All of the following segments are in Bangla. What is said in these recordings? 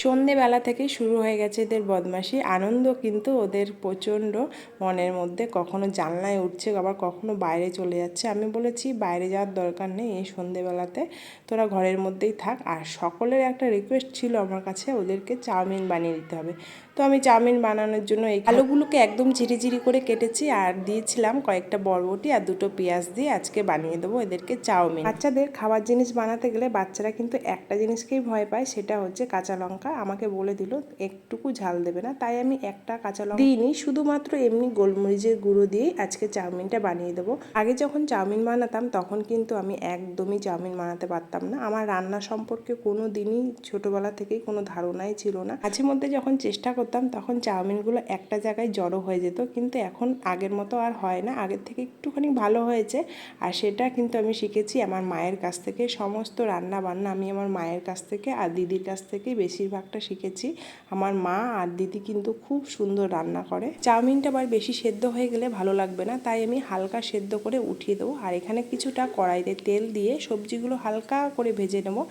সন্ধেবেলা থেকে শুরু হয়ে গেছে এদের বদমাশি। আনন্দ কিন্তু ওদের প্রচণ্ড মনের মধ্যে, কখনো জানলায় উঠছে আবার কখনো বাইরে চলে যাচ্ছে। আমি বলেছি বাইরে যাওয়ার দরকার নেই, এই সন্ধেবেলাতে তোরা ঘরের মধ্যেই থাক। আর সকলের একটা রিকোয়েস্ট ছিল আমার কাছে, ওদেরকে চাউমিন বানিয়ে দিতে হবে। তো আমি চাউমিন বানানোর জন্য এই আলুগুলোকে একদম ঝিরিঝিরি করে কেটেছি আর দিয়েছিলাম কয়েকটা বরবটি আর দুটো পেঁয়াজ দিয়ে আজকে বানিয়ে দেবো এদেরকে চাউমিন। বাচ্চাদের খাবার জিনিস বানাতে গেলে বাচ্চারা কিন্তু একটা জিনিসকেই ভয় পায়, সেটা হচ্ছে কাঁচা লঙ্কা। আমাকে বলে দিল একটুকু ঝাল দেবে না, তাই আমি একটা কাঁচা লঙ্কা দিইনি, শুধুমাত্র এমনি গোলমরিচের গুঁড়ো দিয়েই আজকে চাউমিনটা বানিয়ে দেবো। আগে যখন চাউমিন বানাতাম তখন কিন্তু আমি একদমই চাউমিন বানাতে পারতাম না। আমার রান্না সম্পর্কে কোনো দিনই ছোটোবেলা থেকেই কোনো ধারণাই ছিল না। মাঝে মধ্যে যখন চেষ্টা করতাম তখন চাউমিনগুলো একটা জায়গায় জড়ো হয়ে যেত, কিন্তু এখন আগের মতো আর হয় না, আগের থেকে একটুখানি ভালো হয়েছে। আর সেটা কিন্তু আমি শিখেছি আমার মায়ের কাছ থেকে। সমস্ত রান্না বান্না আমি আমার মায়ের কাছ থেকে আর দিদির কাছ থেকেই বেশিরভাগটা শিখেছি। আমার মা আর দিদি কিন্তু খুব সুন্দর রান্না করে। চাউমিনটা আবার বেশি সেদ্ধ হয়ে গেলে ভালো লাগবে না, তাই আমি হালকা সেদ্ধ করে উঠিয়ে দেবো। আর এখানে কিছুটা কড়াইতে তেল দিয়ে সবজিগুলো হালকা করে ভেজে নেবো,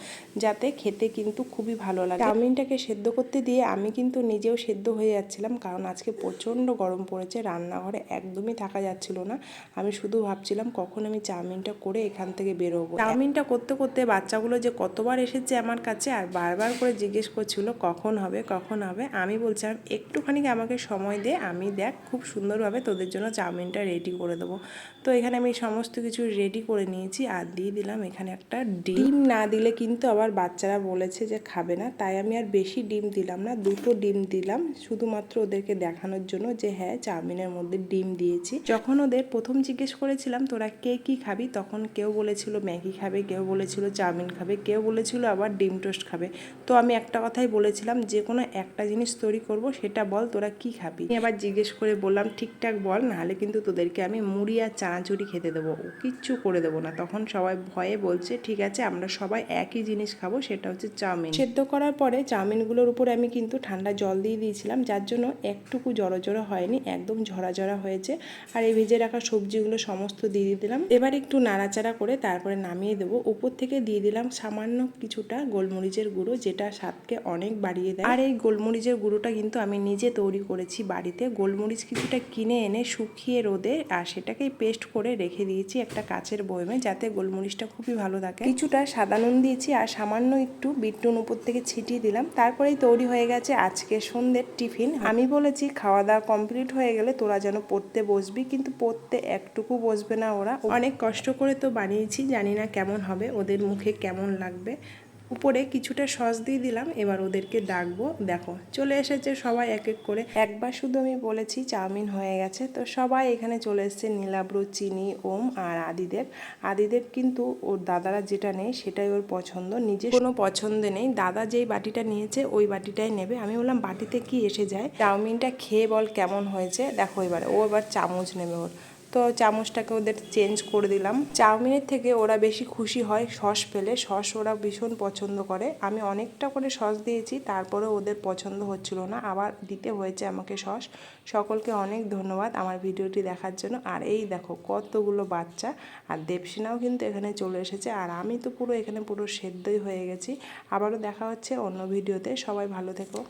যাতে খেতে কিন্তু খুবই ভালো লাগে। চাউমিনটাকে সেদ্ধ করতে দিয়ে আমি কিন্তু নিজেও সেদ্ধ হয়ে যাচ্ছিলাম, কারণ আজকে প্রচণ্ড গরম পড়েছে, রান্নাঘরে একদমই থাকা যাচ্ছিল না। আমি শুধু ভাবছিলাম কখন আমি চাউমিনটা করে এখান থেকে বেরোবো। চাউমিনটা করতে করতে বাচ্চাগুলো যে কতবার এসেছে আমার কাছে আর বারবার করে জিজ্ঞেস করছিল কখন হবে কখন হবে। আমি বলছিলাম একটুখানি আমাকে সময় দে, আমি দেখ খুব সুন্দরভাবে তোদের জন্য চাউমিনটা রেডি করে দেবো। তো এখানে আমি সমস্ত কিছু রেডি করে নিয়েছি আর দিয়ে দিলাম এখানে একটা ডিম। না দিলে কিন্তু আবার বাচ্চারা বলেছে যে খাবে না, তাই আমি আর বেশি ডিম দিলাম না, দুটো ডিম দিলাম শুধুমাত্র ওদেরকে দেখানোর জন্য যে হ্যাঁ চাউমিনের মধ্যে ডিম দিয়েছি। যখন ওদের প্রথম জিজ্ঞেস করেছিলাম তোরা কে কী খাবি, তখন কেউ বলেছিল ম্যাগি খাবে, কেউ বলেছিল চাউমিন খাবে, কেউ বলেছিল আবার ডিম টোস্ট খাবে। তো আমি একটা কথাই বলেছিলাম যে কোনো একটা জিনিস তৈরি করব, সেটা বল তোরা কি খাবি। আমি আবার জিজ্ঞেস করে বললাম ঠিকঠাক বল, নাহলে কিন্তু তোদেরকে আমি মুড়ি আর চানাচুরি খেতে দেবো, কিচ্ছু করে দেবো না। তখন সবাই ভয়ে বলছে ঠিক আছে আমরা সবাই একই জিনিস খাবো, সেটা হচ্ছে চাউমিন। সেদ্ধ করার পরে চাউমিনগুলোর উপরে আমি কিন্তু ঠান্ডা জল দিয়ে দিয়েছিলাম, যার জন্য একটুকু জড়ো জড়ো হয়নি, একদম ঝরা ঝরা হয়েছে। আর এই ভেজে রাখা সবজিগুলো সমস্ত দিয়ে দিলাম। এবার একটু নাড়াচাড়া করে তারপরে নামিয়ে দেবো। উপর থেকে দিয়ে দিলাম সামান্য কিছুটা গোলমরিচের গুঁড়ো, যেটা স্বাদকে অনেক বাড়িয়ে দেয়। আর এই গোলমরিচের গুঁড়োটা কিন্তু আমি নিজে তৈরি করেছি বাড়িতে। গোলমরিচ কিছুটা কিনে এনে শুকিয়ে রোদে আর সেটাকেই পেস্ট করে রেখে দিয়েছি একটা কাচের বয়মে, যাতে গোলমরিচটা খুবই ভালো থাকে। কিছুটা সাদা নুন দিয়েছি আর সামান্য একটু বিট নুন উপর থেকে ছিটিয়ে দিলাম। তারপরেই তৈরি হয়ে গেছে আজকে সন্ধ্যের টিফিন। আমি বলেছি খাওয়া দাওয়া কমপ্লিট হয়ে গেলে তোরা যেন পড়তে বসবি, কিন্তু পড়তে একটুকু বসবে না ওরা। অনেক কষ্ট করে তো বানিয়েছি, জানি না কেমন হবে, ওদের মুখে কেমন লাগবে। উপরে কিছুটা সস দিয়ে দিলাম, এবার ওদেরকে ডাকবো। দেখো চলে এসেছে সবাই এক এক করে। একবার শুধু আমি বলেছি চাউমিন হয়ে গেছে, তো সবাই এখানে চলে এসেছে। নীলাব্রু, চিনি, ওম আর আদিদেব কিন্তু ওর দাদারা যেটা নেই সেটাই ওর পছন্দ, নিজে কোনো পছন্দ নেই। দাদা যেই বাটিটা নিয়েছে ওই বাটিটাই নেবে। আমি বললাম বাটিতে কি এসে যায়, চাউমিনটা খেয়ে বল কেমন হয়েছে। দেখো এবার ও এবার চামচ নেবে ওর, তো চামচটাকে ওদের চেঞ্জ করে দিলাম। চাউমিনের থেকে ওরা বেশি খুশি হয় সস পেলে, সস ওরা ভীষণ পছন্দ করে। আমি অনেকটা করে সস দিয়েছি, তারপরে ওদের পছন্দ হচ্ছিল না, আবার দিতে হয়েছে আমাকে সস। সকলকে অনেক ধন্যবাদ আমার ভিডিওটি দেখার জন্য। আর এই দেখো কতগুলো বাচ্চা, আর দেবসিনাও কিন্তু এখানে চলে এসেছে, আর আমি তো পুরো এখানে পুরো সেদ্ধই হয়ে গেছি। আবারও দেখা হচ্ছে অন্য ভিডিওতে, সবাই ভালো থেকো।